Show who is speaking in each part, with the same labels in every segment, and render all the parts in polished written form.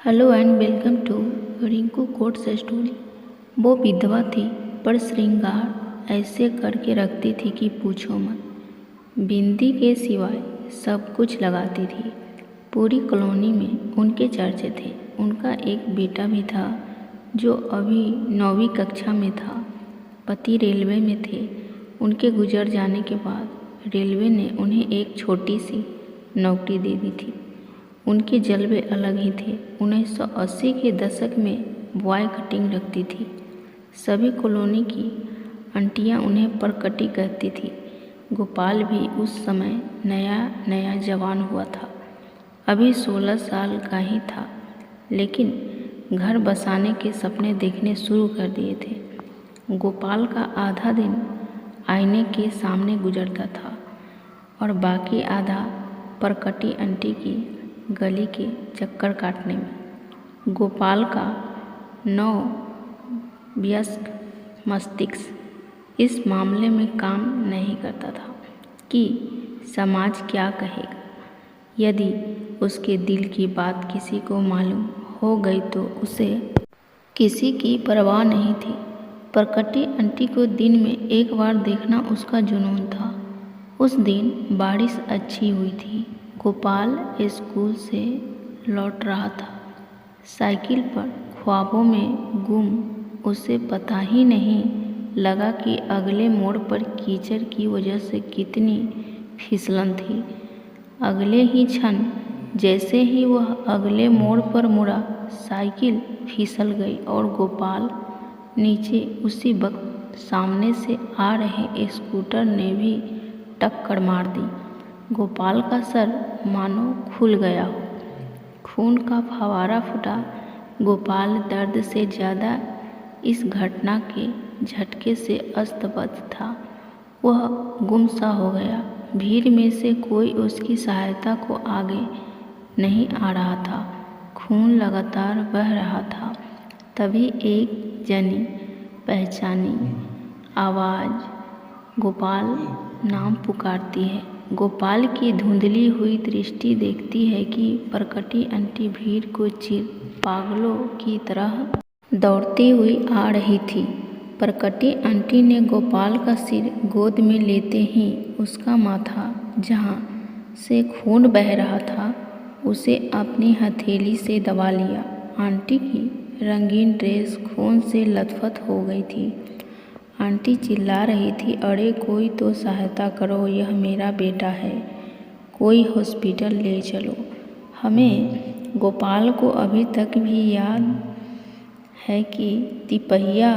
Speaker 1: Hello and welcome to Rinku quotes story. वो विधवा थी पर श्रृंगार ऐसे करके रखती थी कि पूछो मत। बिंदी के सिवाय सब कुछ लगाती थी। पूरी कॉलोनी में उनके चर्चे थे। उनका एक बेटा भी था जो अभी 9वीं कक्षा में था। पति रेलवे में थे। उनके गुजर जाने के बाद रेलवे ने उन्हें एक छोटी सी नौकरी दे दी थी। उनके जलवे अलग ही थे। 1980 के दशक में बॉय कटिंग रखती थी। सभी कॉलोनी की आंटियां उन्हें परकटी कहती थी। गोपाल भी उस समय नया नया जवान हुआ था, अभी 16 साल का ही था, लेकिन घर बसाने के सपने देखने शुरू कर दिए थे। गोपाल का आधा दिन आईने के सामने गुजरता था और बाकी आधा परकटी आंटी की गली के चक्कर काटने में। गोपाल का नववयस्क मस्तिष्क इस मामले में काम नहीं करता था कि समाज क्या कहेगा। यदि उसके दिल की बात किसी को मालूम हो गई तो उसे किसी की परवाह नहीं थी। परकटी आंटी को दिन में एक बार देखना उसका जुनून था। उस दिन बारिश अच्छी हुई थी। गोपाल स्कूल से लौट रहा था, साइकिल पर ख्वाबों में गुम। उसे पता ही नहीं लगा कि अगले मोड़ पर कीचड़ की वजह से कितनी फिसलन थी। अगले ही क्षण जैसे ही वह अगले मोड़ पर मुड़ा, साइकिल फिसल गई और गोपाल नीचे। उसी वक्त सामने से आ रहे स्कूटर ने भी टक्कर मार दी। गोपाल का सर मानो खुल गया हो, खून का फव्वारा फूटा। गोपाल दर्द से ज़्यादा इस घटना के झटके से अस्त-व्यस्त था। वह गुमसा हो गया। भीड़ में से कोई उसकी सहायता को आगे नहीं आ रहा था। खून लगातार बह रहा था। तभी एक जानी पहचानी आवाज़ गोपाल नाम पुकारती है। गोपाल की धुंधली हुई दृष्टि देखती है कि परकटी आंटी भीड़ को चीर पागलों की तरह दौड़ती हुई आ रही थी। परकटी आंटी ने गोपाल का सिर गोद में लेते ही उसका माथा, जहाँ से खून बह रहा था, उसे अपनी हथेली से दबा लिया। आंटी की रंगीन ड्रेस खून से लथपथ हो गई थी। आंटी चिल्ला रही थी, अरे कोई तो सहायता करो, यह मेरा बेटा है, कोई हॉस्पिटल ले चलो हमें। गोपाल को अभी तक भी याद है कि तिपहिया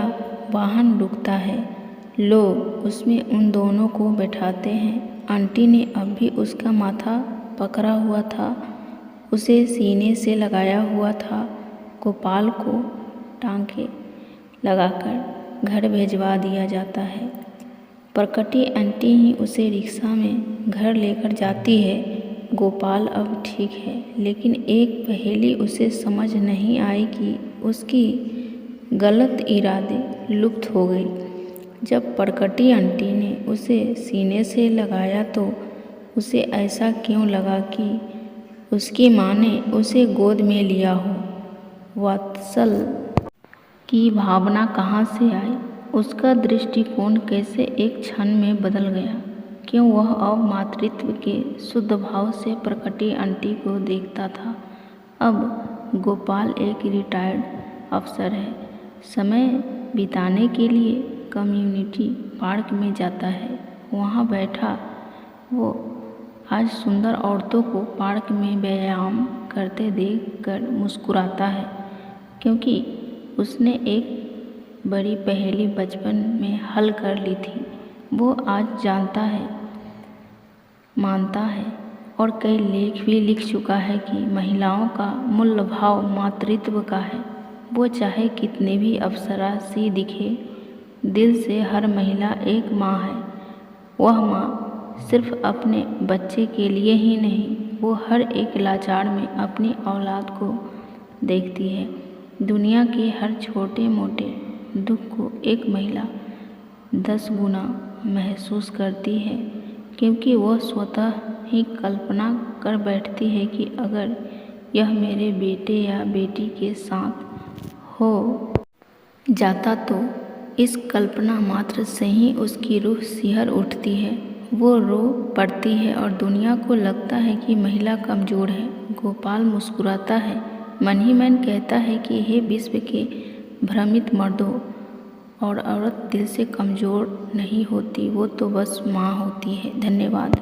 Speaker 1: वाहन रुकता है, लोग उसमें उन दोनों को बैठाते हैं। आंटी ने अब भी उसका माथा पकड़ा हुआ था, उसे सीने से लगाया हुआ था। गोपाल को टांके लगाकर घर भिजवा दिया जाता है। परकटी आंटी ही उसे रिक्शा में घर लेकर जाती है। गोपाल अब ठीक है, लेकिन एक पहेली उसे समझ नहीं आई कि उसकी गलत इरादे लुप्त हो गई। जब परकटी आंटी ने उसे सीने से लगाया तो उसे ऐसा क्यों लगा कि उसकी माँ ने उसे गोद में लिया हो। वात्सल की भावना कहाँ से आई? उसका दृष्टिकोण कैसे एक क्षण में बदल गया? क्यों वह अब मातृत्व के शुद्ध भाव से परकटी आंटी को देखता था? अब गोपाल एक रिटायर्ड अफसर है। समय बिताने के लिए कम्युनिटी पार्क में जाता है। वहाँ बैठा वो आज सुंदर औरतों को पार्क में व्यायाम करते देखकर मुस्कुराता है, क्योंकि उसने एक बड़ी पहेली बचपन में हल कर ली थी। वो आज जानता है, मानता है और कई लेख भी लिख चुका है कि महिलाओं का मूल भाव मातृत्व का है। वो चाहे कितने भी अप्सरा सी दिखे, दिल से हर महिला एक माँ है। वह माँ सिर्फ अपने बच्चे के लिए ही नहीं, वो हर एक लाचार में अपनी औलाद को देखती है। दुनिया के हर छोटे मोटे दुख को एक महिला 10 गुना महसूस करती है, क्योंकि वह स्वतः ही कल्पना कर बैठती है कि अगर यह मेरे बेटे या बेटी के साथ हो जाता तो इस कल्पना मात्र से ही उसकी रूह सिहर उठती है। वो रो पड़ती है और दुनिया को लगता है कि महिला कमज़ोर है। गोपाल मुस्कुराता है, मन ही मन कहता है कि हे विश्व के भ्रमित मर्दों, और औरत दिल से कमज़ोर नहीं होती, वो तो बस माँ होती है। धन्यवाद।